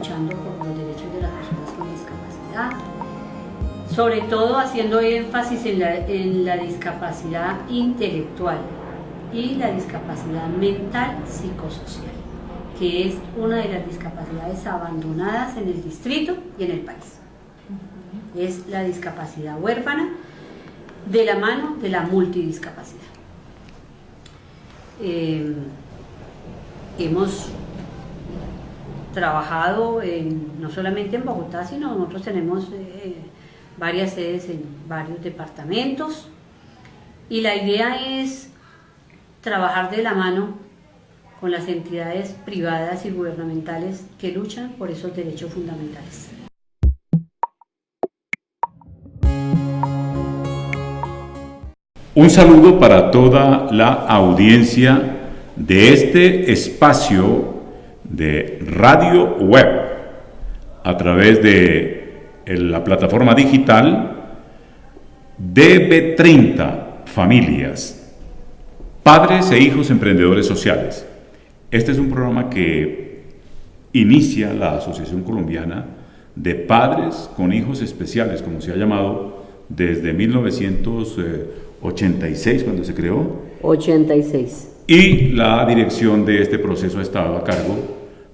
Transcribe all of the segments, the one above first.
luchando por los derechos de las personas con discapacidad, sobre todo haciendo énfasis en la discapacidad intelectual y la discapacidad mental psicosocial, que es una de las discapacidades abandonadas en el distrito y en el país. Es la discapacidad huérfana de la mano de la multidiscapacidad. Hemos trabajado no solamente en Bogotá, sino nosotros tenemos varias sedes en varios departamentos, y la idea es trabajar de la mano con las entidades privadas y gubernamentales que luchan por esos derechos fundamentales. Un saludo para toda la audiencia de este espacio de radio web a través de la plataforma digital DB30 Familias, Padres e Hijos Emprendedores Sociales. Este es un programa que inicia la Asociación Colombiana de Padres con Hijos Especiales, como se ha llamado desde 1986, cuando se creó. 86. Y la dirección de este proceso ha estado a cargo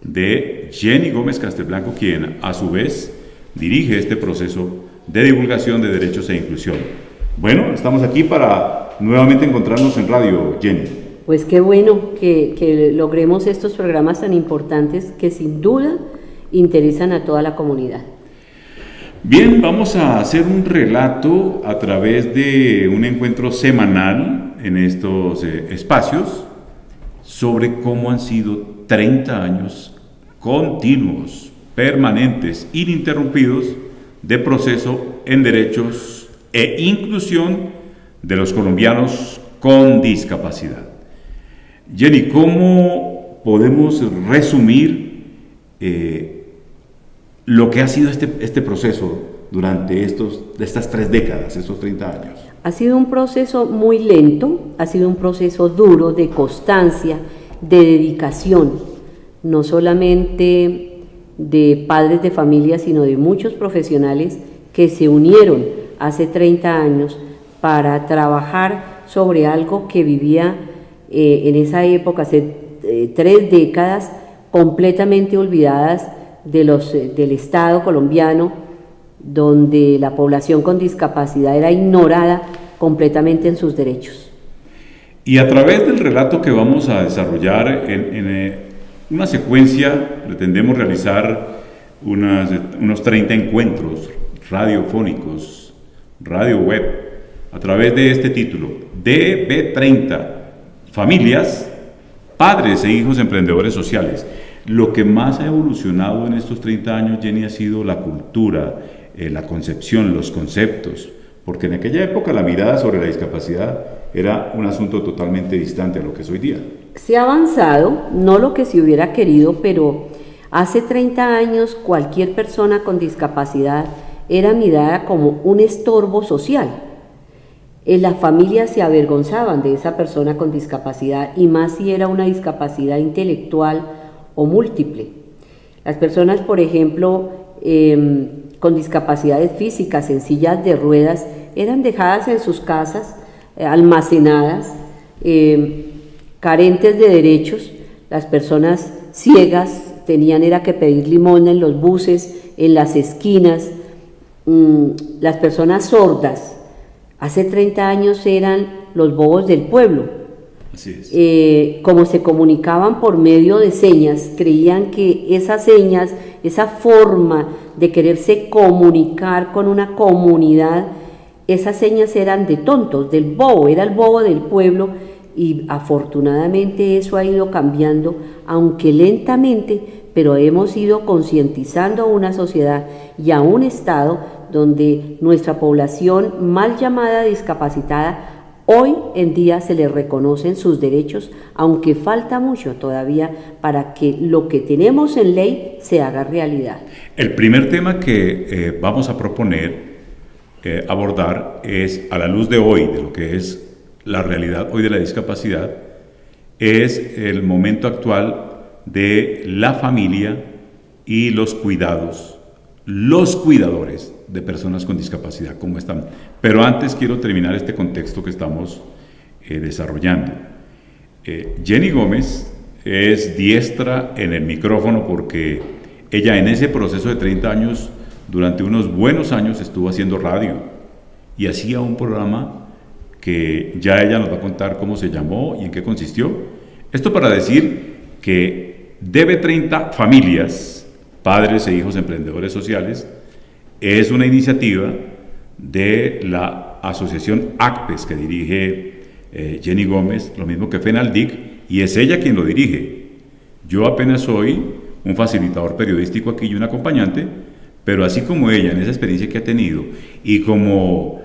de Jenny Gómez Castelblanco, quien a su vez dirige este proceso de divulgación de derechos e inclusión. Bueno, estamos aquí para nuevamente encontrarnos en radio, Jenny. Pues qué bueno que logremos estos programas tan importantes que sin duda interesan a toda la comunidad. Bien, vamos a hacer un relato a través de un encuentro semanal en estos espacios sobre cómo han sido 30 años continuos, permanentes, ininterrumpidos de proceso en derechos e inclusión de los colombianos con discapacidad. Jenny, ¿cómo podemos resumir lo que ha sido este proceso durante estas 3 décadas, estos 30 años? Ha sido un proceso muy lento, ha sido un proceso duro de constancia, de dedicación, no solamente de padres de familia, sino de muchos profesionales que se unieron hace 30 años para trabajar sobre algo que vivía en esa época, hace 3 décadas, completamente olvidadas del Estado colombiano, donde la población con discapacidad era ignorada completamente en sus derechos. Y a través del relato que vamos a desarrollar en una secuencia, pretendemos realizar unos 30 encuentros radiofónicos, radio web, a través de este título, DB30, Familias, Padres e Hijos Emprendedores Sociales. Lo que más ha evolucionado en estos 30 años, Jenny, ha sido la cultura, la concepción, los conceptos, porque en aquella época la mirada sobre la discapacidad era un asunto totalmente distante a lo que es hoy día. Se ha avanzado, no lo que se hubiera querido, pero hace 30 años cualquier persona con discapacidad era mirada como un estorbo social. Las familias se avergonzaban de esa persona con discapacidad, y más si era una discapacidad intelectual o múltiple. Las personas, por ejemplo, con discapacidades físicas en sillas de ruedas eran dejadas en sus casas, almacenadas, carentes de derechos. Las personas ciegas tenían que pedir limosna en los buses, en las esquinas. Las personas sordas hace 30 años eran los bobos del pueblo. Así es. Como se comunicaban por medio de señas, creían que esas señas, esa forma de quererse comunicar con una comunidad, esas señas eran de tontos, del bobo, era el bobo del pueblo, y afortunadamente eso ha ido cambiando, aunque lentamente, pero hemos ido concientizando a una sociedad y a un Estado donde nuestra población mal llamada discapacitada hoy en día se les reconocen sus derechos, aunque falta mucho todavía para que lo que tenemos en ley se haga realidad. El primer tema que vamos a proponer abordar es, a la luz de hoy, de lo que es la realidad hoy de la discapacidad, es el momento actual de la familia y los cuidados, los cuidadores de personas con discapacidad, ¿cómo están? Pero antes quiero terminar este contexto que estamos desarrollando. Jenny Gómez es diestra en el micrófono porque ella en ese proceso de 30 años, durante unos buenos años estuvo haciendo radio y hacía un programa que ya ella nos va a contar cómo se llamó y en qué consistió. Esto para decir que DB30 Familias, Padres e Hijos Emprendedores Sociales, es una iniciativa de la asociación ACPES que dirige Jenny Gómez, lo mismo que FENALDIC, y es ella quien lo dirige. Yo apenas soy un facilitador periodístico aquí y un acompañante, pero así como ella, en esa experiencia que ha tenido, y como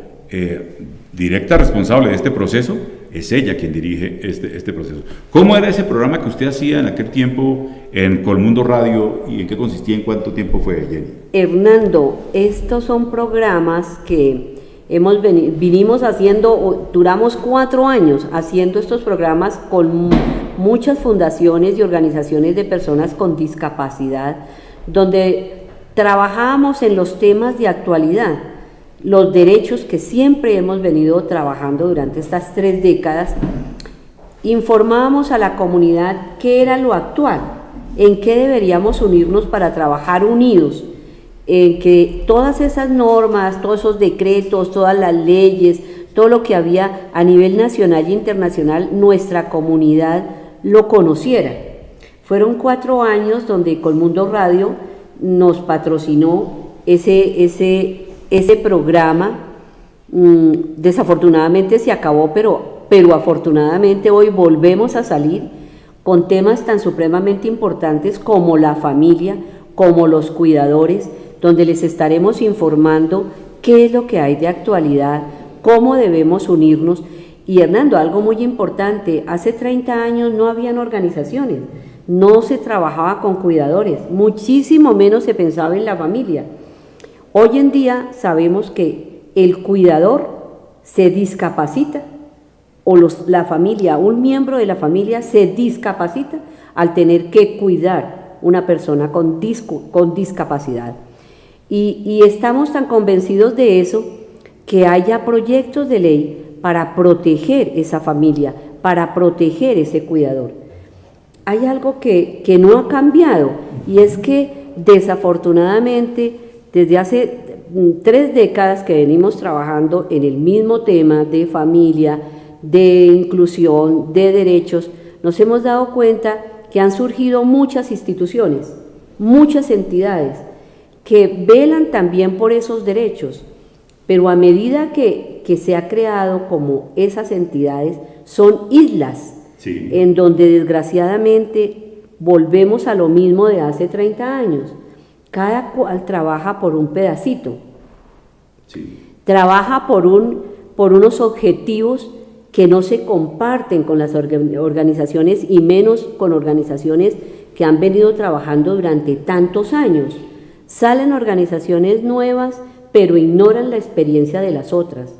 directa responsable de este proceso, es ella quien dirige este proceso. ¿Cómo era ese programa que usted hacía en aquel tiempo en Colmundo Radio y en qué consistía, en cuánto tiempo fue, Jenny? Hernando, estos son programas que vinimos haciendo, duramos 4 años haciendo estos programas con muchas fundaciones y organizaciones de personas con discapacidad, donde trabajábamos en los temas de actualidad, los derechos que siempre hemos venido trabajando durante estas 3 décadas, informábamos a la comunidad qué era lo actual, en qué deberíamos unirnos para trabajar unidos, en que todas esas normas, todos esos decretos, todas las leyes, todo lo que había a nivel nacional e internacional, nuestra comunidad lo conociera. Fueron 4 años donde Colmundo Radio nos patrocinó ese programa. Desafortunadamente se acabó, pero afortunadamente hoy volvemos a salir con temas tan supremamente importantes como la familia, como los cuidadores, donde les estaremos informando qué es lo que hay de actualidad, cómo debemos unirnos. Y Hernando, algo muy importante, hace 30 años no habían organizaciones, no se trabajaba con cuidadores, muchísimo menos se pensaba en la familia. Hoy en día sabemos que el cuidador se discapacita, o la familia, un miembro de la familia se discapacita al tener que cuidar una persona con discapacidad. Y estamos tan convencidos de eso que haya proyectos de ley para proteger esa familia, para proteger ese cuidador. Hay algo que no ha cambiado, y es que desafortunadamente desde hace 3 décadas que venimos trabajando en el mismo tema de familia, de inclusión, de derechos, nos hemos dado cuenta que han surgido muchas instituciones, muchas entidades que velan también por esos derechos, pero a medida que se ha creado como esas entidades, son islas, sí, en donde desgraciadamente volvemos a lo mismo de hace 30 años. Cada cual trabaja por un pedacito, sí, trabaja por unos objetivos que no se comparten con las organizaciones, y menos con organizaciones que han venido trabajando durante tantos años. Salen organizaciones nuevas, pero ignoran la experiencia de las otras,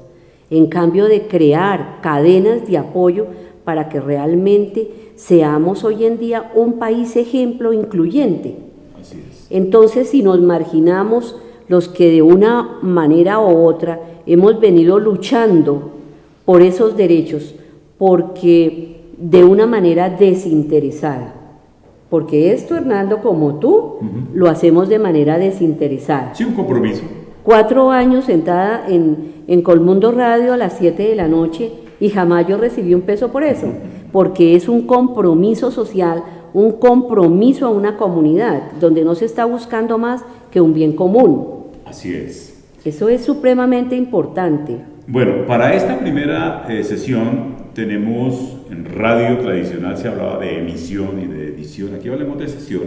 en cambio de crear cadenas de apoyo para que realmente seamos hoy en día un país ejemplo incluyente. Así es. Entonces, si nos marginamos los que de una manera u otra hemos venido luchando por esos derechos, porque de una manera desinteresada, porque esto, Hernando, como tú, lo hacemos de manera desinteresada. Sí, un compromiso. 4 años sentada en Colmundo Radio a las 7 de la noche y jamás yo recibí un peso por eso, porque es un compromiso social, un compromiso a una comunidad, donde no se está buscando más que un bien común. Así es. Eso es supremamente importante. Bueno, para esta primera sesión tenemos, en radio tradicional se hablaba de emisión y de edición, aquí hablemos de sesión.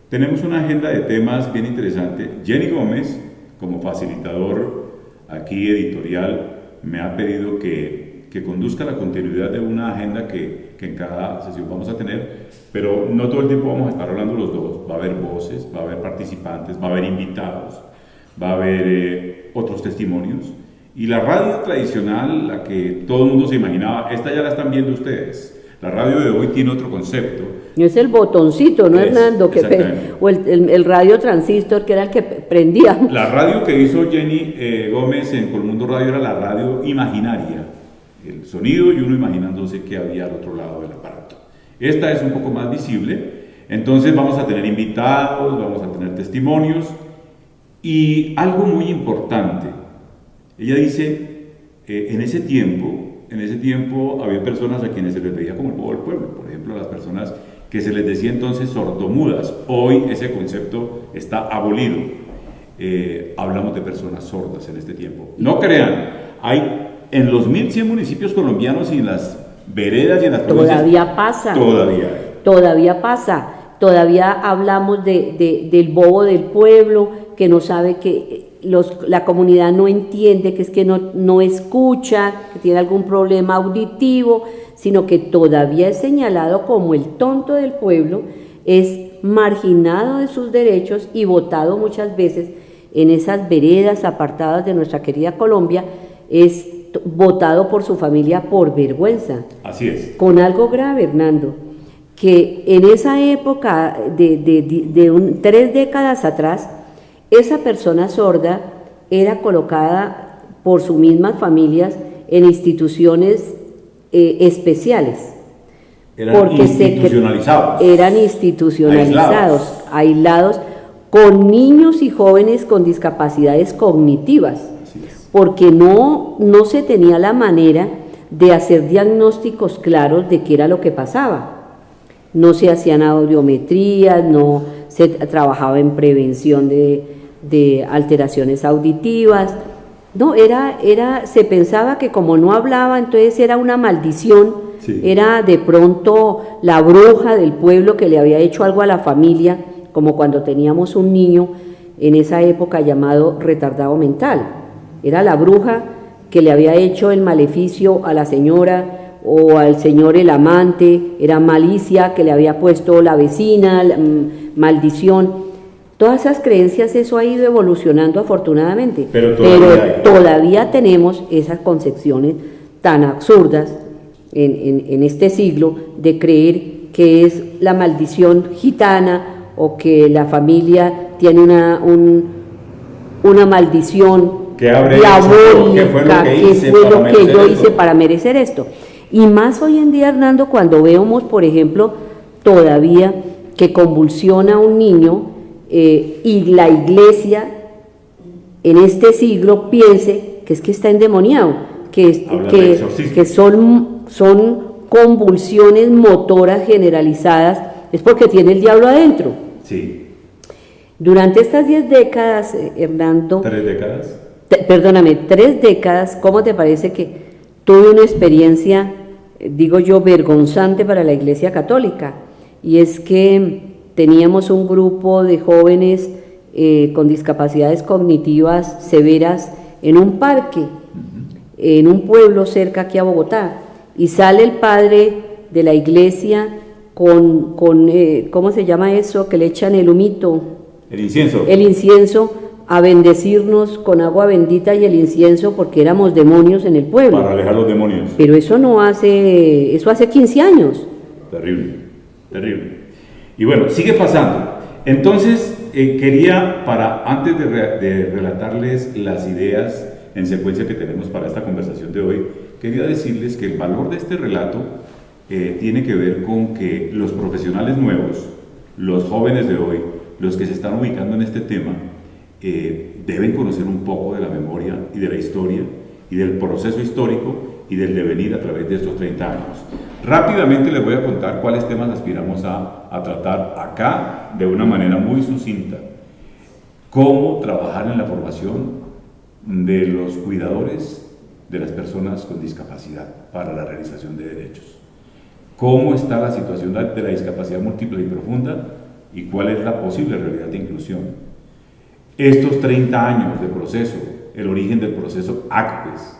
Tenemos una agenda de temas bien interesante. Jenny Gómez, como facilitador aquí editorial, me ha pedido que conduzca la continuidad de una agenda que en cada sesión vamos a tener, pero no todo el tiempo vamos a estar hablando los dos. Va a haber voces, va a haber participantes, va a haber invitados, va a haber otros testimonios. Y la radio tradicional, la que todo el mundo se imaginaba, esta ya la están viendo ustedes. La radio de hoy tiene otro concepto. Es el botoncito, ¿no, Hernando? O el radio transistor, que era el que prendía. La radio que hizo Jenny Gómez en Colmundo Radio era la radio imaginaria. El sonido y uno imaginándose que había al otro lado del aparato. Esta es un poco más visible, entonces vamos a tener invitados, vamos a tener testimonios y algo muy importante. Ella dice, en ese tiempo había personas a quienes se les veía como el bobo del pueblo, por ejemplo, las personas que se les decía entonces sordomudas. Hoy ese concepto está abolido. Hablamos de personas sordas en este tiempo. No crean, hay en los 1.100 municipios colombianos y en las veredas y en las provincias. Todavía pasa. Todavía pasa. Todavía hablamos del bobo del pueblo, que no sabe que la comunidad no entiende, que es que no escucha, que tiene algún problema auditivo, sino que todavía es señalado como el tonto del pueblo, es marginado de sus derechos y votado muchas veces en esas veredas apartadas de nuestra querida Colombia, es votado por su familia por vergüenza. Así es. Con algo grave, Hernando, que en esa época de 3 décadas atrás, esa persona sorda era colocada por sus mismas familias en instituciones especiales. Eran institucionalizados, aislados, con niños y jóvenes con discapacidades cognitivas, porque no se tenía la manera de hacer diagnósticos claros de qué era lo que pasaba. No se hacían audiometrías, no se trabajaba en prevención de alteraciones auditivas. No, se pensaba que como no hablaba, entonces era una maldición, era de pronto la bruja del pueblo que le había hecho algo a la familia, como cuando teníamos un niño en esa época llamado retardado mental. Era la bruja que le había hecho el maleficio a la señora o al señor el amante, era malicia que le había puesto la vecina, maldición. Todas esas creencias, eso ha ido evolucionando afortunadamente, pero todavía tenemos esas concepciones tan absurdas en este siglo de creer que es la maldición gitana o que la familia tiene una maldición diabólica, que fue lo que yo hice para merecer esto. Y más hoy en día, Hernando, cuando vemos, por ejemplo, todavía que convulsiona a un niño y la iglesia en este siglo piense que es que está endemoniado, que son convulsiones motoras generalizadas, es porque tiene el diablo adentro. Sí. Durante estas 10 décadas, Hernando... ¿3 décadas? 3 décadas, ¿cómo te parece que tuve una experiencia, digo yo, vergonzante para la Iglesia Católica? Y es que teníamos un grupo de jóvenes con discapacidades cognitivas severas en un parque, en un pueblo cerca aquí a Bogotá, y sale el padre de la iglesia con ¿cómo se llama eso? Que le echan el humito. El incienso. El incienso, a bendecirnos con agua bendita y el incienso porque éramos demonios en el pueblo. Para alejar los demonios. Pero eso hace 15 años. Terrible, terrible. Y bueno, sigue pasando. Entonces, quería, antes de relatarles las ideas en secuencia que tenemos para esta conversación de hoy, quería decirles que el valor de este relato tiene que ver con que los profesionales nuevos, los jóvenes de hoy, los que se están ubicando en este tema, deben conocer un poco de la memoria y de la historia y del proceso histórico y del devenir a través de estos 30 años. Rápidamente les voy a contar cuáles temas aspiramos a tratar acá de una manera muy sucinta. Cómo trabajar en la formación de los cuidadores de las personas con discapacidad para la realización de derechos. Cómo está la situación de la discapacidad múltiple y profunda y cuál es la posible realidad de inclusión. Estos 30 años de proceso, el origen del proceso ACPES,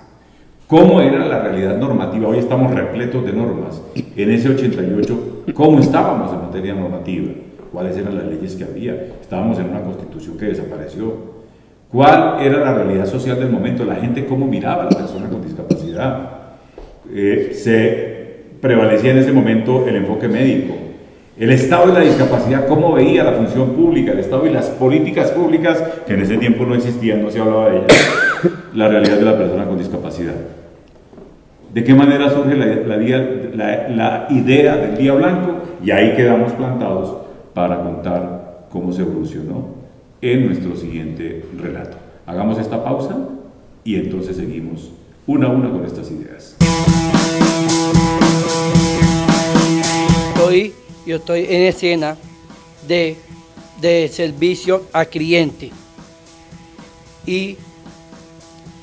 cómo era la realidad normativa. Hoy estamos repletos de normas. En ese 88, ¿cómo estábamos en materia normativa? ¿Cuáles eran las leyes que había? Estábamos en una constitución que desapareció. ¿Cuál era la realidad social del momento? La gente cómo miraba a la persona con discapacidad. Se prevalecía en ese momento el enfoque médico. El estado de la discapacidad, cómo veía la función pública, el estado y las políticas públicas, que en ese tiempo no existían, no se hablaba de ellas, la realidad de la persona con discapacidad. ¿De qué manera surge la idea del Día Blanco? Y ahí quedamos plantados para contar cómo se evolucionó en nuestro siguiente relato. Hagamos esta pausa y entonces seguimos una a una con estas ideas. Yo estoy en escena de servicio al cliente y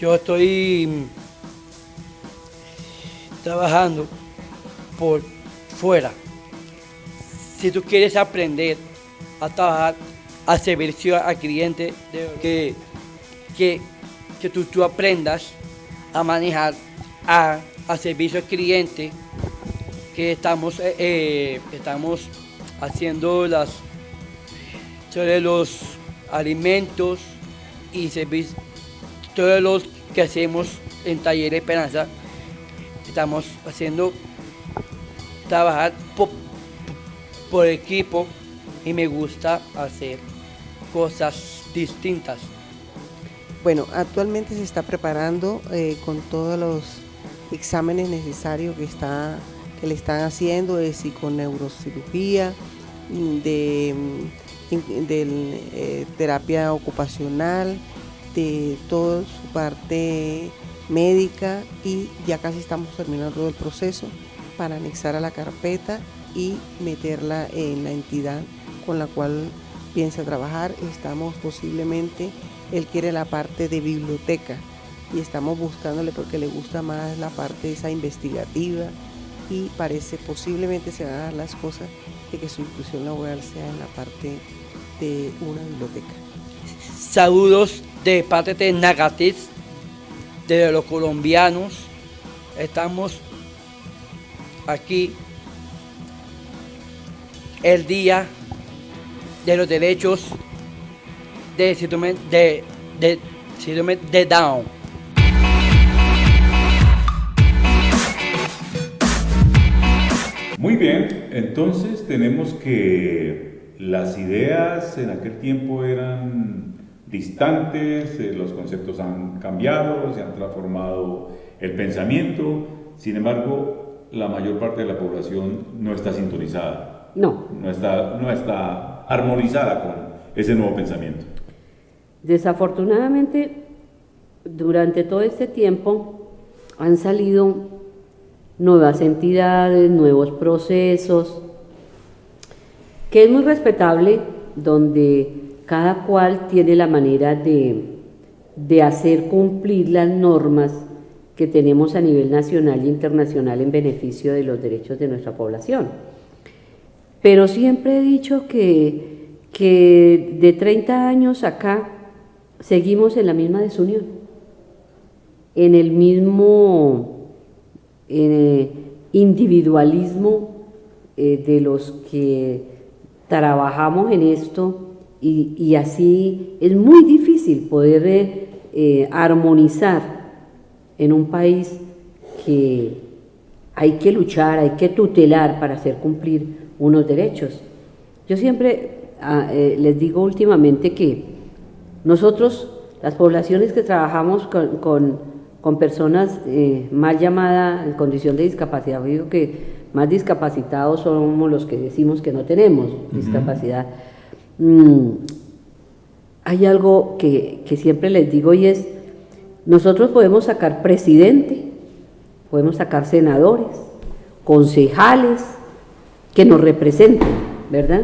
yo estoy trabajando por fuera. Si tú quieres aprender a trabajar a servicio al cliente, que tú aprendas a manejar a servicio al cliente, que estamos haciendo sobre los alimentos y servicios, todos los que hacemos en Taller Esperanza, estamos haciendo trabajar por equipo y me gusta hacer cosas distintas. Bueno, actualmente se está preparando con todos los exámenes necesarios que le están haciendo de psiconeurocirugía, de terapia ocupacional, de toda su parte médica, y ya casi estamos terminando todo el proceso para anexar a la carpeta y meterla en la entidad con la cual piensa trabajar. Estamos posiblemente, él quiere la parte de biblioteca y estamos buscándole porque le gusta más la parte esa investigativa, y parece posiblemente se van a dar las cosas de que su inclusión laboral sea en la parte de una biblioteca. Saludos de parte de Nagatis, de los colombianos. Estamos aquí el día de los derechos de síndrome de Down. Muy bien, entonces tenemos que las ideas en aquel tiempo eran distantes, los conceptos han cambiado, se han transformado el pensamiento, sin embargo, la mayor parte de la población no está sintonizada. No está armonizada con ese nuevo pensamiento. Desafortunadamente, durante todo este tiempo han salido nuevas entidades, nuevos procesos, que es muy respetable, donde cada cual tiene la manera de hacer cumplir las normas que tenemos a nivel nacional e internacional en beneficio de los derechos de nuestra población. Pero siempre he dicho que de 30 años acá seguimos en la misma desunión, en el mismo individualismo de los que trabajamos en esto, y así es muy difícil poder armonizar en un país que hay que luchar, hay que tutelar para hacer cumplir unos derechos. Yo siempre les digo últimamente que nosotros, las poblaciones que trabajamos con personas mal llamadas en condición de discapacidad, digo que más discapacitados somos los que decimos que no tenemos discapacidad. Hay algo que siempre les digo, y es: nosotros podemos sacar presidente, podemos sacar senadores, concejales que nos representen, ¿verdad?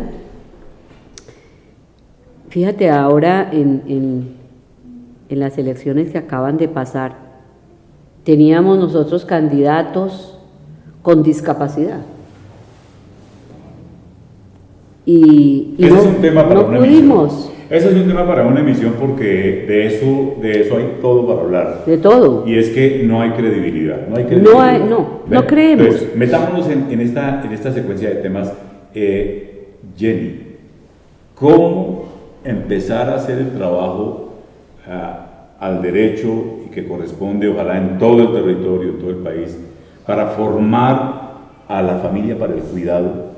Fíjate, ahora en las elecciones que acaban de pasar, teníamos nosotros candidatos con discapacidad. Y ese no, es un tema para no una pudimos. Emisión. Ese es un tema para una emisión, porque de eso hay todo para hablar. De todo. Y es que no hay credibilidad. No creemos. Entonces, metámonos en esta secuencia de temas. Jenny, ¿cómo empezar a hacer el trabajo al derecho y que corresponde, ojalá en todo el territorio, en todo el país, para formar a la familia para el cuidado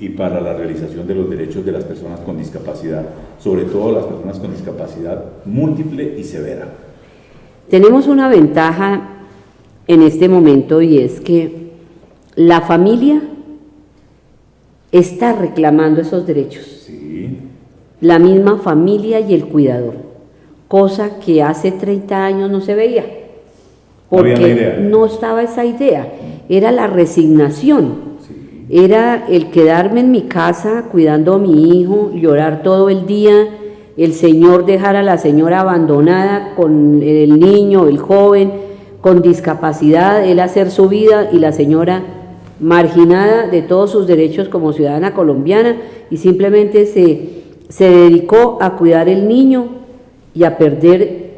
y para la realización de los derechos de las personas con discapacidad, sobre todo las personas con discapacidad múltiple y severa. Tenemos una ventaja en este momento y es que la familia está reclamando esos derechos. Sí. La misma familia y el cuidador, cosa que hace 30 años no se veía, porque no estaba esa idea, era la resignación. Era el quedarme en mi casa cuidando a mi hijo, llorar todo el día, el señor dejar a la señora abandonada con el niño, el joven, con discapacidad, él hacer su vida y la señora marginada de todos sus derechos como ciudadana colombiana y simplemente se dedicó a cuidar el niño y a perder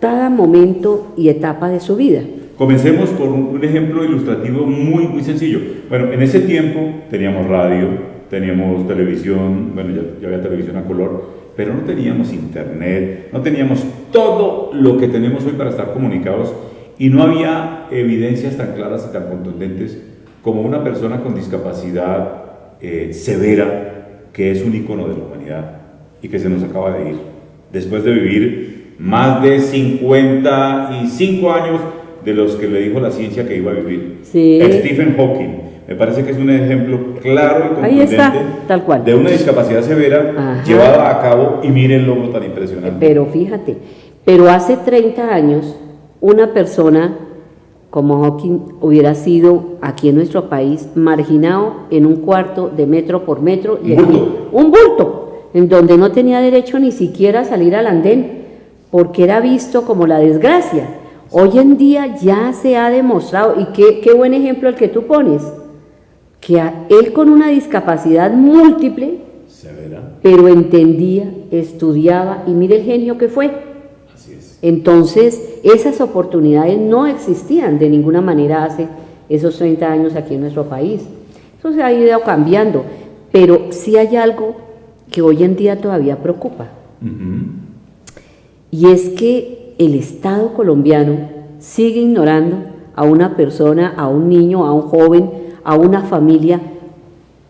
cada momento y etapa de su vida. Comencemos por un ejemplo ilustrativo muy sencillo. Bueno, en ese tiempo teníamos radio, teníamos televisión, bueno, ya había televisión a color, pero no teníamos internet, no teníamos todo lo que tenemos hoy para estar comunicados y no había evidencias tan claras y tan contundentes como una persona con discapacidad severa, que es un ícono de la humanidad y que se nos acaba de ir, después de vivir más de 55 años de los que le dijo la ciencia que iba a vivir. Sí. Stephen Hawking, me parece que es un ejemplo claro y contundente. Ahí está, tal cual. De una discapacidad severa. Ajá. Llevada a cabo y mire el logro tan impresionante. Pero fíjate, pero hace 30 años una persona como Hawking hubiera sido aquí en nuestro país marginado en un cuarto de metro por metro y un bulto, en donde no tenía derecho ni siquiera a salir al andén, porque era visto como la desgracia. Hoy en día ya se ha demostrado, y qué buen ejemplo el que tú pones, que él con una discapacidad múltiple, severa, pero entendía, estudiaba, y mire el genio que fue. Así es. Entonces, esas oportunidades no existían de ninguna manera hace esos 30 años aquí en nuestro país. Eso se ha ido cambiando, pero sí hay algo que hoy en día todavía preocupa. Y es que el Estado colombiano sigue ignorando a una persona, a un niño, a un joven, a una familia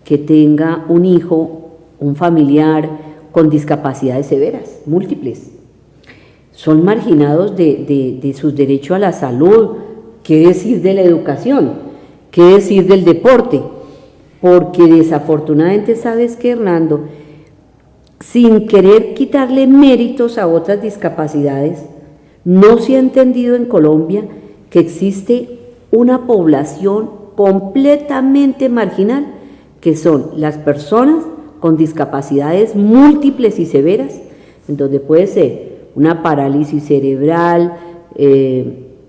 que tenga un hijo, un familiar con discapacidades severas, múltiples. Son marginados de sus derechos a la salud, qué decir de la educación, qué decir del deporte, porque desafortunadamente, ¿sabes qué, Hernando? Sin querer quitarle méritos a otras discapacidades, no se ha entendido en Colombia que existe una población completamente marginal, que son las personas con discapacidades múltiples y severas, en donde puede ser una parálisis cerebral,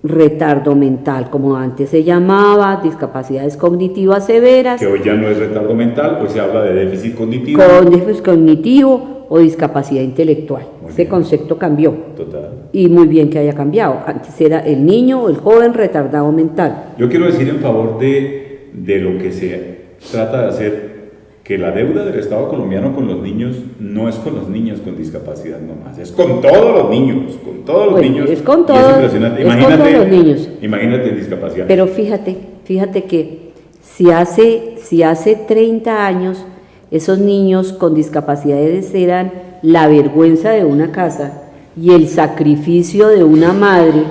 retardo mental, como antes se llamaba, discapacidades cognitivas severas. Que hoy ya no es retardo mental, hoy se habla de déficit cognitivo. Con déficit cognitivo o discapacidad intelectual. Ese concepto cambió. Total. Y muy bien que haya cambiado. Antes era el niño o el joven retardado mental. Yo quiero decir en favor de lo que se trata de hacer, que la deuda del Estado colombiano con los niños no es con los niños con discapacidad nomás, es con todos los niños, con todos los niños. Es con todos, es impresionante. Imagínate, con todos los niños. Imagínate en discapacidad. Pero fíjate que si hace 30 años esos niños con discapacidades eran la vergüenza de una casa y el sacrificio de una madre,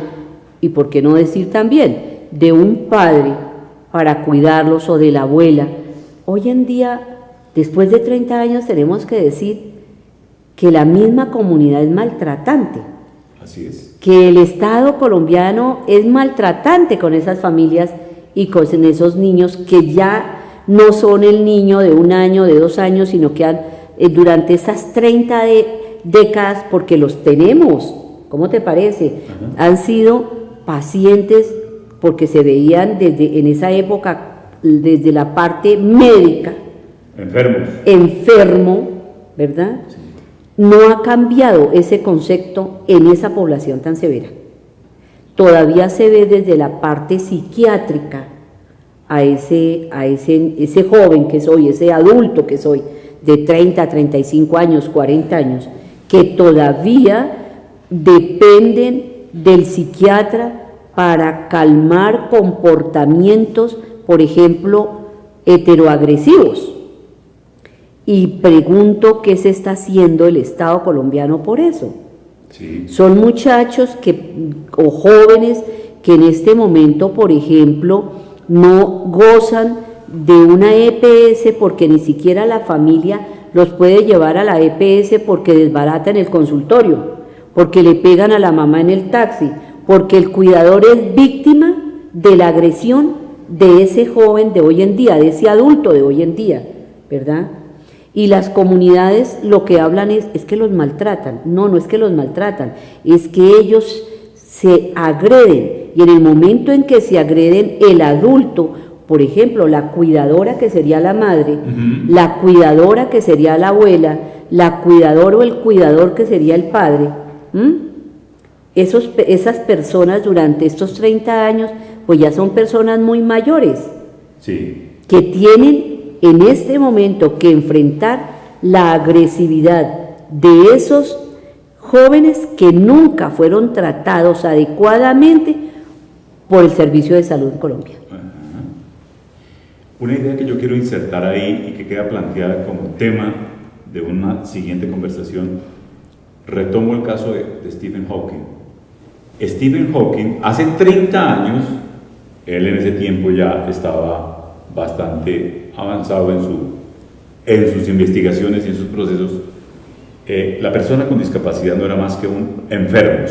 y por qué no decir también de un padre para cuidarlos o de la abuela, hoy en día, después de 30 años, tenemos que decir que la misma comunidad es maltratante. Así es. Que el Estado colombiano es maltratante con esas familias y con esos niños que ya no son el niño de 1 año, de 2 años, sino que durante esas 30 décadas, porque los tenemos, ¿cómo te parece? Ajá. Han sido pacientes porque se veían en esa época, desde la parte médica, enfermo, ¿verdad? Sí. No ha cambiado ese concepto en esa población tan severa. Todavía se ve desde la parte psiquiátrica a ese joven que soy, ese adulto que soy, de 30, 35 años, 40 años, que todavía dependen del psiquiatra para calmar comportamientos, por ejemplo, heteroagresivos, Y pregunto qué se está haciendo el Estado colombiano por eso. Sí. Son muchachos o jóvenes que en este momento, por ejemplo, no gozan de una EPS porque ni siquiera la familia los puede llevar a la EPS porque desbaratan el consultorio, porque le pegan a la mamá en el taxi, porque el cuidador es víctima de la agresión de ese joven de hoy en día, de ese adulto de hoy en día, ¿verdad? Y las comunidades lo que hablan es que los maltratan. No es que los maltratan, es que ellos se agreden, y en el momento en que se agreden, el adulto, por ejemplo, la cuidadora que sería la madre, la cuidadora que sería la abuela, la cuidadora o el cuidador que sería el padre, esas personas durante estos 30 años, pues ya son personas muy mayores, Sí. que tienen en este momento que enfrentar la agresividad de esos jóvenes que nunca fueron tratados adecuadamente por el Servicio de Salud en Colombia. Una idea que yo quiero insertar ahí y que queda planteada como tema de una siguiente conversación, retomo el caso de Stephen Hawking. Stephen Hawking, hace 30 años, él en ese tiempo ya estaba bastante avanzado en sus investigaciones y en sus procesos. La persona con discapacidad no era más que un enfermo.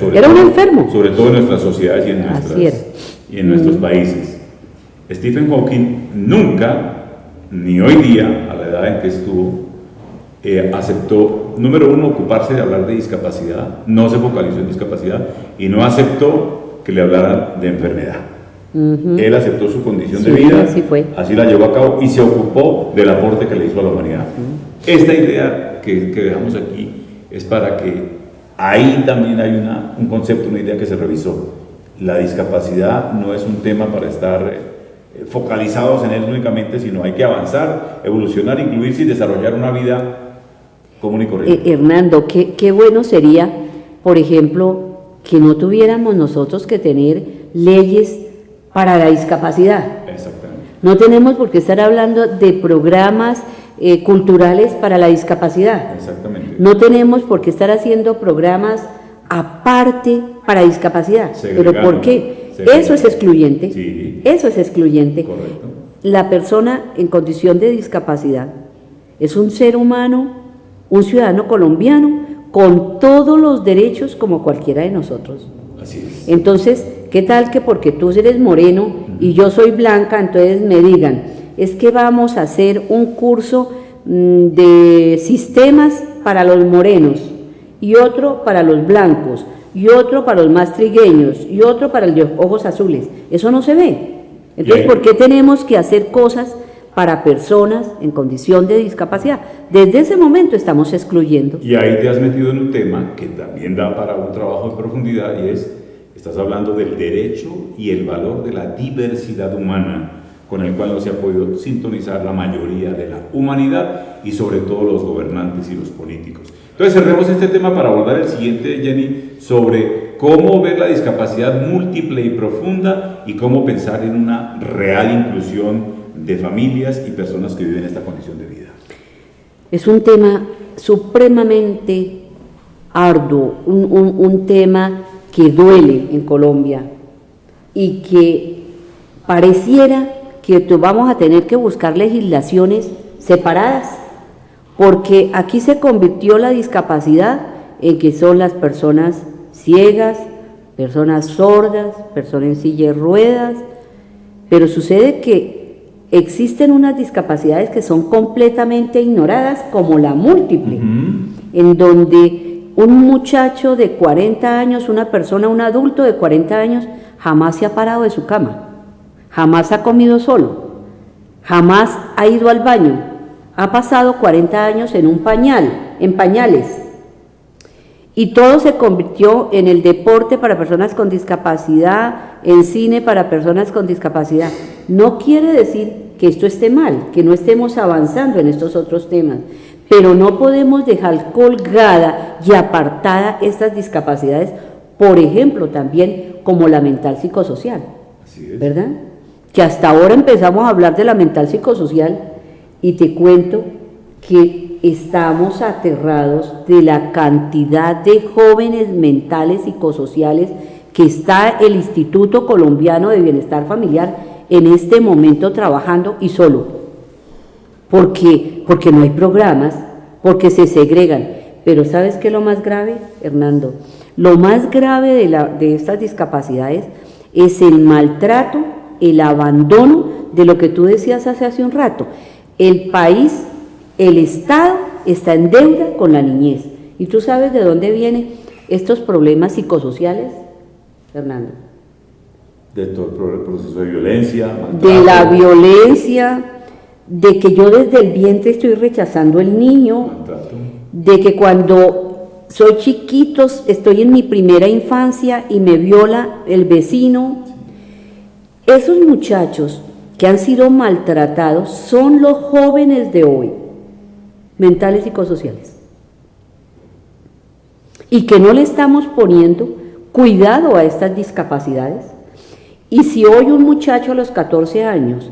Sobre todo en nuestras sociedades y en nuestros países. Stephen Hawking nunca, ni hoy día, a la edad en que estuvo, aceptó, número uno, ocuparse de hablar de discapacidad, no se focalizó en discapacidad, y no aceptó que le hablaran de enfermedad. Él aceptó su condición de vida, así la llevó a cabo y se ocupó del aporte que le hizo a la humanidad. Esta idea que dejamos aquí es para que ahí también hay un concepto, una idea que se revisó. La discapacidad no es un tema para estar focalizados en él únicamente, sino hay que avanzar, evolucionar, incluirse y desarrollar una vida común y corriente. Hernando, qué bueno sería, por ejemplo, que no tuviéramos nosotros que tener leyes para la discapacidad. Exactamente. No tenemos por qué estar hablando de programas culturales para la discapacidad. Exactamente. No tenemos por qué estar haciendo programas aparte para discapacidad. Pero ¿por qué? Eso es excluyente. Sí. Eso es excluyente. Correcto. La persona en condición de discapacidad es un ser humano, un ciudadano colombiano, con todos los derechos como cualquiera de nosotros. Así es. Entonces, ¿qué tal que porque tú eres moreno y yo soy blanca, entonces me digan, es que vamos a hacer un curso de sistemas para los morenos, y otro para los blancos, y otro para los más trigueños, y otro para los de ojos azules? Eso no se ve. Entonces, ¿por qué tenemos que hacer cosas para personas en condición de discapacidad? Desde ese momento estamos excluyendo. Y ahí te has metido en un tema que también da para un trabajo de profundidad, y estás hablando del derecho y el valor de la diversidad humana, con el cual no se ha podido sintonizar la mayoría de la humanidad y sobre todo los gobernantes y los políticos. Entonces cerremos este tema para abordar el siguiente, Jenny, sobre cómo ver la discapacidad múltiple y profunda y cómo pensar en una real inclusión de familias y personas que viven esta condición de vida. Es un tema supremamente arduo, un tema que duele en Colombia y que pareciera que vamos a tener que buscar legislaciones separadas, porque aquí se convirtió la discapacidad en que son las personas ciegas, personas sordas, personas en silla de ruedas, pero sucede que existen unas discapacidades que son completamente ignoradas, como la múltiple, en donde un muchacho de 40 años, un adulto de 40 años, jamás se ha parado de su cama, jamás ha comido solo, jamás ha ido al baño, ha pasado 40 años en pañales, y todo se convirtió en el deporte para personas con discapacidad, en cine para personas con discapacidad. No quiere decir que esto esté mal, que no estemos avanzando en estos otros temas, pero no podemos dejar colgada y apartada estas discapacidades, por ejemplo, también como la mental psicosocial. Así es. ¿Verdad? Que hasta ahora empezamos a hablar de la mental psicosocial, y te cuento que estamos aterrados de la cantidad de jóvenes mentales psicosociales que está el Instituto Colombiano de Bienestar Familiar en este momento trabajando y solo, porque no hay programas, porque se segregan. Pero ¿sabes qué es lo más grave, Hernando? Lo más grave de estas discapacidades es el maltrato, el abandono de lo que tú decías hace un rato. El país, el Estado está en deuda con la niñez. ¿Y tú sabes de dónde vienen estos problemas psicosociales, Fernando? De todo el proceso de violencia, maltrato. De la violencia, de que yo desde el vientre estoy rechazando el niño, Maltrato. de que cuando soy chiquito estoy en mi primera infancia y me viola el vecino. Esos muchachos que han sido maltratados son los jóvenes de hoy, mentales y psicosociales, y que no le estamos poniendo cuidado a estas discapacidades. Y si hoy un muchacho a los 14 años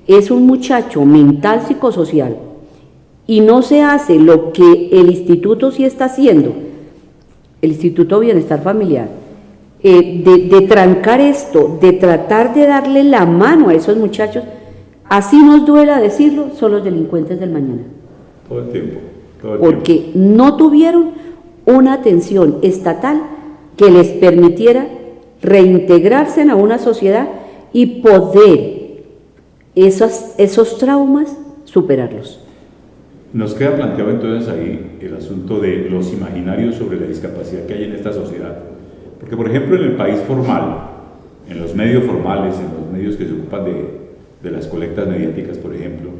es un muchacho mental psicosocial y no se hace lo que el instituto sí está haciendo, el Instituto Bienestar Familiar, de trancar esto, de tratar de darle la mano a esos muchachos, así nos duela decirlo, son los delincuentes del mañana. Todo el tiempo. Porque no tuvieron una atención estatal que les permitiera reintegrarse a una sociedad y poder esos traumas superarlos. Nos queda planteado entonces ahí el asunto de los imaginarios sobre la discapacidad que hay en esta sociedad. Porque, por ejemplo, en el país formal, en los medios formales, en los medios que se ocupan de las colectas mediáticas, por ejemplo,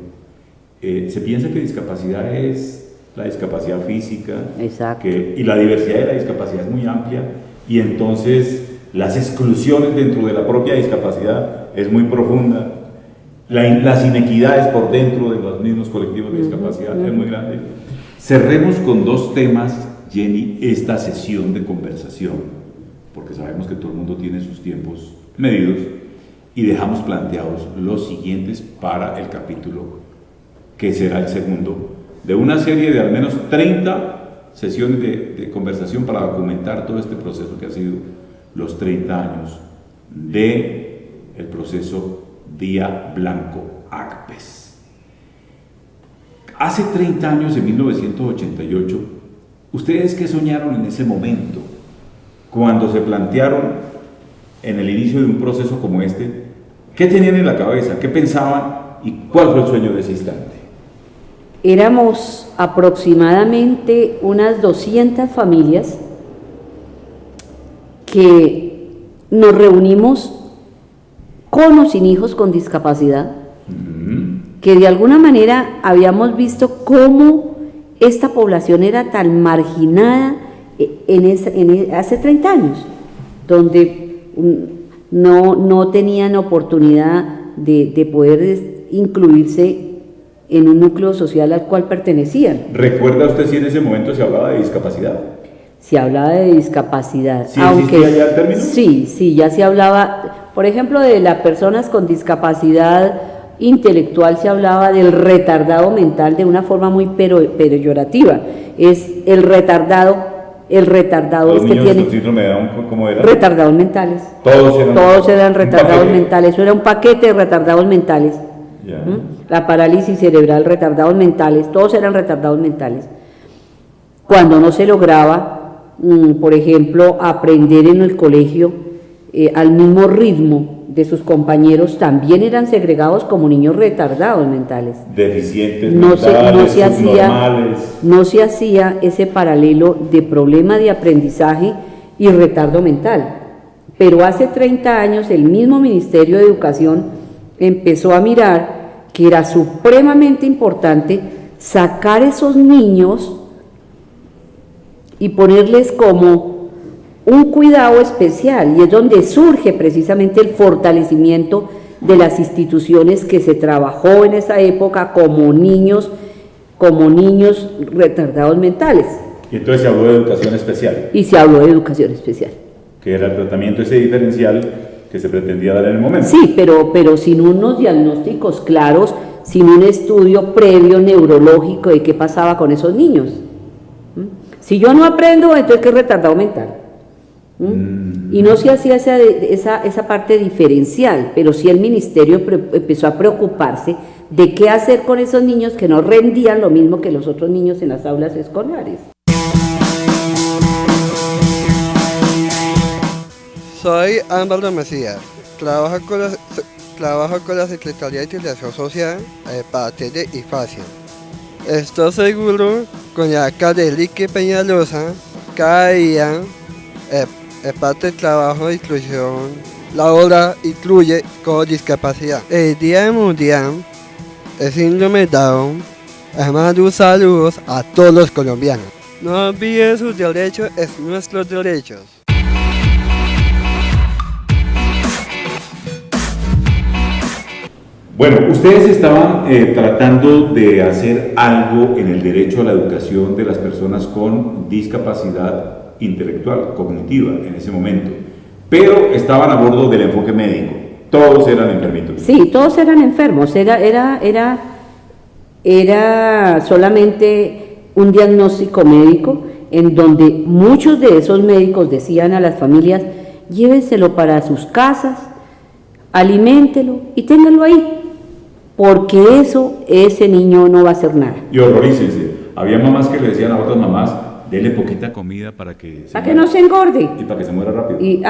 se piensa que discapacidad es la discapacidad física. Exacto. Y la diversidad de la discapacidad es muy amplia, y entonces las exclusiones dentro de la propia discapacidad es muy profunda. Las inequidades por dentro de los mismos colectivos de discapacidad es muy grande. Cerremos con dos temas, Jenny, esta sesión de conversación, porque sabemos que todo el mundo tiene sus tiempos medidos, y dejamos planteados los siguientes para el capítulo que será el segundo de una serie de al menos 30 sesiones de conversación para documentar todo este proceso que ha sido los 30 años del proceso Día Blanco ACPES. Hace 30 años, en 1988, ¿ustedes qué soñaron en ese momento? Cuando se plantearon en el inicio de un proceso como este, ¿qué tenían en la cabeza? ¿Qué pensaban? ¿Y cuál fue el sueño de ese instante? Éramos aproximadamente unas 200 familias que nos reunimos con o sin hijos con discapacidad, que de alguna manera habíamos visto cómo esta población era tan marginada hace 30 años, donde no tenían oportunidad de poder incluirse en un núcleo social al cual pertenecían. ¿Recuerda usted si en ese momento se hablaba de discapacidad? Se hablaba de discapacidad. ¿Sí existía ya el término? Sí, ya se hablaba, por ejemplo, de las personas con discapacidad intelectual, se hablaba del retardado mental de una forma muy peyorativa. Es el retardado Los es que niños tiene con síndrome de Down, ¿cómo era? retardados mentales. Todos eran retardados mentales. Eso era un paquete de retardados mentales. Ya. La parálisis cerebral, retardados mentales, todos eran retardados mentales. Cuando no se lograba, por ejemplo, aprender en el colegio al mismo ritmo de sus compañeros, también eran segregados como niños retardados mentales. Deficientes No se mentales, hacía ese paralelo de problema de aprendizaje y retardo mental. Pero hace 30 años el mismo Ministerio de Educación empezó a mirar que era supremamente importante sacar esos niños y ponerles como un cuidado especial, y es donde surge precisamente el fortalecimiento de las instituciones que se trabajó en esa época como niños retardados mentales. Y entonces se habló de educación especial. Y se habló de educación especial. Que era el tratamiento ese diferencial que se pretendía dar en el momento. Sí, pero sin unos diagnósticos claros sin un estudio previo neurológico de qué pasaba con esos niños. Si yo no aprendo, entonces ¿qué retardado mental? Y no se hacía esa parte diferencial, pero sí el ministerio empezó a preocuparse de qué hacer con esos niños que no rendían lo mismo que los otros niños en las aulas escolares. Soy Álvaro Mesías, trabajo con la Secretaría de Integración Social parte de IFACIA. Estoy seguro con la Carelique Peñalosa, cada día parte del trabajo de inclusión, la obra incluye con discapacidad. El Día Mundial del Síndrome de Down, les mando saludos a todos los colombianos. No olviden sus derechos, es nuestros derechos. Bueno, ustedes estaban tratando de hacer algo en el derecho a la educación de las personas con discapacidad intelectual, cognitiva en ese momento, pero estaban a bordo del enfoque médico, todos eran enfermitos. Sí, todos eran enfermos, era solamente un diagnóstico médico en donde muchos de esos médicos decían a las familias, llévenselo para sus casas, aliméntelo y ténganlo ahí, porque ese niño no va a hacer nada. Y horrorícense, había mamás que le decían a otras mamás, dele poquita comida para que no se engorde y para que se muera rápido. Y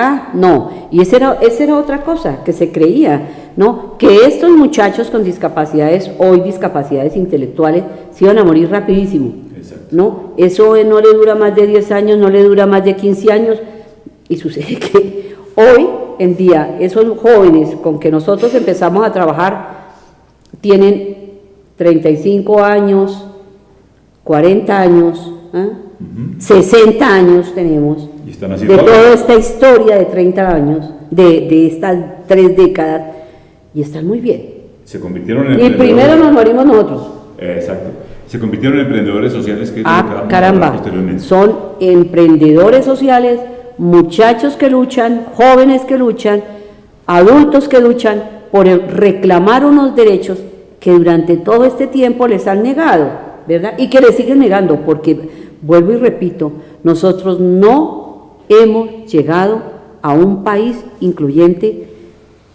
esa era otra cosa que se creía, ¿no? Que estos muchachos con discapacidades, hoy discapacidades intelectuales, se iban a morir rapidísimo. Exacto. ¿No? Eso no le dura más de 10 años, no le dura más de 15 años, y sucede que hoy en día esos jóvenes con que nosotros empezamos a trabajar tienen 35 años, 40 años, 60 años tenemos, y están haciendo de algo. toda esta historia de 30 años, de estas 3 décadas, y están muy bien. Se convirtieron en Y primero nos morimos nosotros. Exacto. Se convirtieron en emprendedores sociales que Caramba, posteriormente. son emprendedores sociales, muchachos que luchan, jóvenes que luchan, adultos que luchan por reclamar unos derechos que durante todo este tiempo les han negado, ¿verdad? Y que les siguen negando, porque, vuelvo y repito, nosotros no hemos llegado a un país incluyente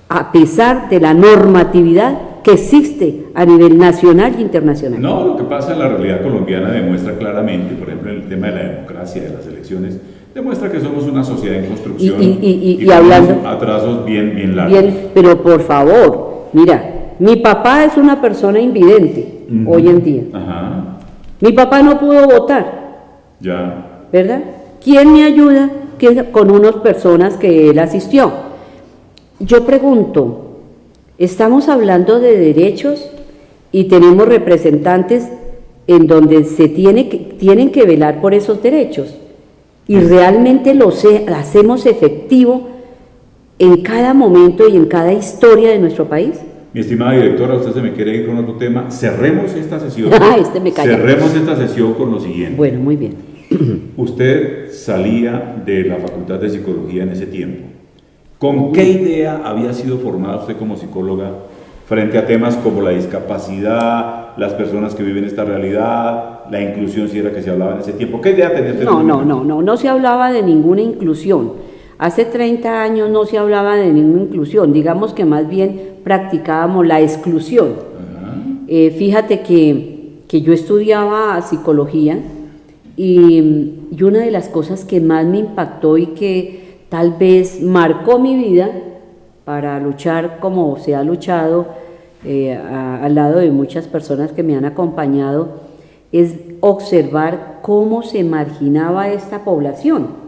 a pesar de la normatividad que existe a nivel nacional e internacional. No, lo que pasa en la realidad colombiana demuestra claramente, por ejemplo, en el tema de la democracia, de las elecciones, demuestra que somos una sociedad en construcción y hablando atrasos bien largos. Bien, pero por favor, mira, mi papá es una persona invidente hoy en día. Ajá. Mi papá no pudo votar, Ya. ¿verdad? ¿Quién me ayuda? Con unas personas que él asistió. Yo pregunto, estamos hablando de derechos y tenemos representantes en donde tienen que velar por esos derechos y realmente lo hacemos efectivo en cada momento y en cada historia de nuestro país. Mi estimada directora, usted se me quiere ir con otro tema. Cerremos esta sesión. Me calla. Cerremos esta sesión con lo siguiente. Bueno, muy bien. Usted salía de la Facultad de Psicología en ese tiempo. ¿Con qué idea había sido formada usted como psicóloga frente a temas como la discapacidad, las personas que viven esta realidad, la inclusión, si era que se hablaba en ese tiempo? ¿Qué idea tenía usted? No se hablaba de ninguna inclusión. Hace 30 años no se hablaba de ninguna inclusión, digamos que más bien practicábamos la exclusión. Fíjate que yo estudiaba psicología y una de las cosas que más me impactó y que tal vez marcó mi vida para luchar como se ha luchado al lado de muchas personas que me han acompañado, es observar cómo se marginaba esta población.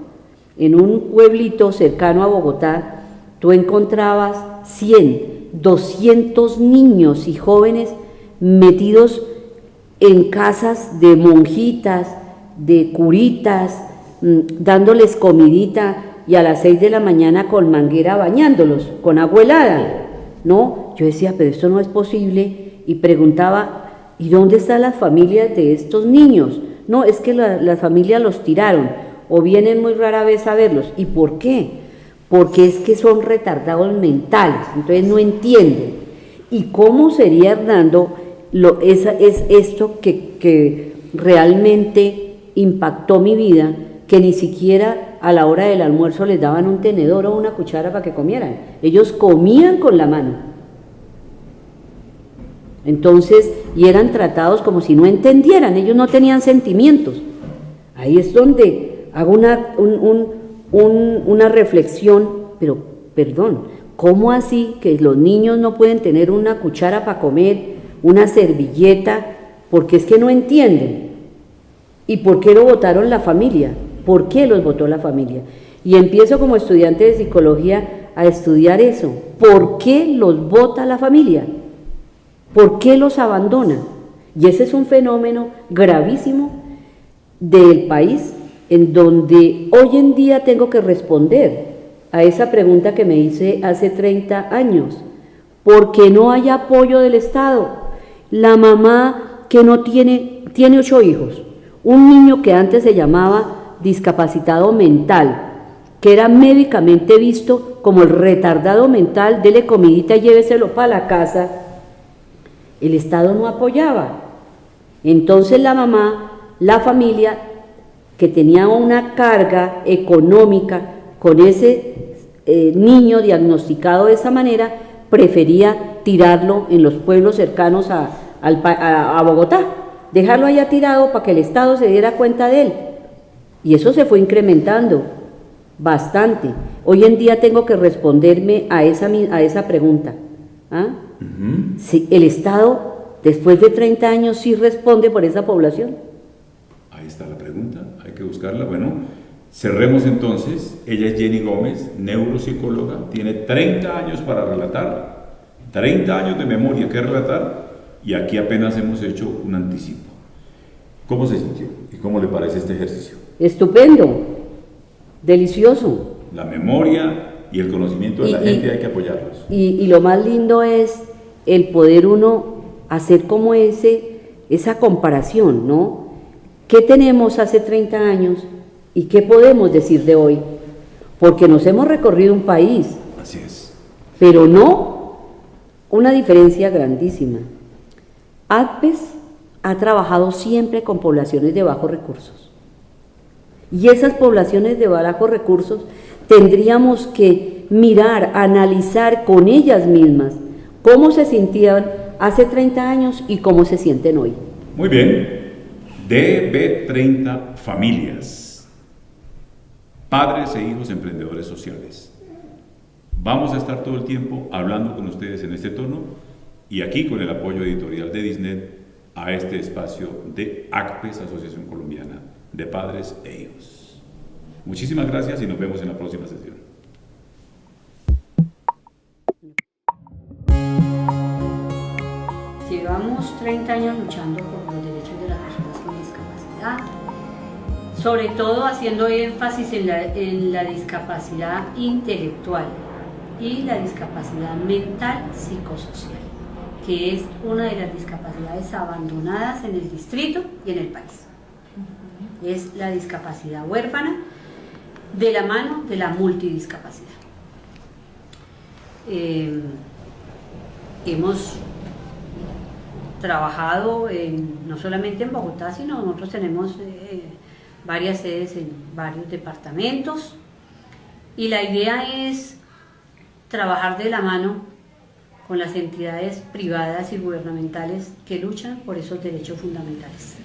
En un pueblito cercano a Bogotá, tú encontrabas 100, 200 niños y jóvenes metidos en casas de monjitas, de curitas, dándoles comidita, y a las 6 de la mañana con manguera bañándolos, con agua helada, ¿no? Yo decía, pero esto no es posible, y preguntaba, ¿y dónde están las familias de estos niños? No, es que las familias los tiraron, o vienen muy rara vez a verlos. ¿Y por qué? Porque es que son retardados mentales, entonces no entienden. ¿Y cómo sería, Hernando, es esto que realmente impactó mi vida, que ni siquiera a la hora del almuerzo les daban un tenedor o una cuchara para que comieran. Ellos comían con la mano. Entonces, y eran tratados como si no entendieran, ellos no tenían sentimientos. Ahí es donde hago una reflexión, pero perdón, ¿cómo así que los niños no pueden tener una cuchara para comer, una servilleta? Porque es que no entienden. ¿Y por qué lo votaron la familia? ¿Por qué los votó la familia? Y empiezo como estudiante de psicología a estudiar eso. ¿Por qué los vota la familia? ¿Por qué los abandona? Y ese es un fenómeno gravísimo del país, en donde hoy en día tengo que responder a esa pregunta que me hice hace 30 años. ¿Por qué no hay apoyo del Estado? La mamá que no tiene 8 hijos, un niño que antes se llamaba discapacitado mental, que era médicamente visto como el retardado mental, dele comidita y lléveselo para la casa, el Estado no apoyaba. Entonces la mamá, la familia, que tenía una carga económica con ese niño diagnosticado de esa manera, prefería tirarlo en los pueblos cercanos a Bogotá, dejarlo allá tirado para que el Estado se diera cuenta de él. Y eso se fue incrementando bastante. Hoy en día tengo que responderme a esa pregunta. ¿Ah? Si el Estado, después de 30 años, sí responde por esa población. Ahí está la pregunta, hay que buscarla. Bueno, cerremos entonces. Ella es Jenny Gómez, neuropsicóloga, tiene 30 años para relatar, 30 años de memoria que relatar, y aquí apenas hemos hecho un anticipo. ¿Cómo se sintió y cómo le parece este ejercicio? Estupendo, delicioso. La memoria y el conocimiento de la gente hay que apoyarlos. Y lo más lindo es el poder uno hacer como esa comparación, ¿no? ¿Qué tenemos hace 30 años y qué podemos decir de hoy? Porque nos hemos recorrido un país. Así es. Pero no una diferencia grandísima. ACPES ha trabajado siempre con poblaciones de bajos recursos. Y esas poblaciones de bajos recursos tendríamos que mirar, analizar con ellas mismas cómo se sentían hace 30 años y cómo se sienten hoy. Muy bien. DB30 Familias. Padres e hijos emprendedores sociales. Vamos a estar todo el tiempo hablando con ustedes en este tono y aquí con el apoyo editorial de Disney a este espacio de ACPES, Asociación Colombiana de Padres e Hijos. Muchísimas gracias y nos vemos en la próxima sesión. Llevamos 30 años luchando por los derechos de las personas con discapacidad, sobre todo haciendo énfasis en la discapacidad intelectual y la discapacidad mental psicosocial, que es una de las discapacidades abandonadas en el distrito y en el país. Es la discapacidad huérfana de la mano de la multidiscapacidad. Hemos trabajado no solamente en Bogotá, sino nosotros tenemos varias sedes en varios departamentos y la idea es trabajar de la mano con las entidades privadas y gubernamentales que luchan por esos derechos fundamentales.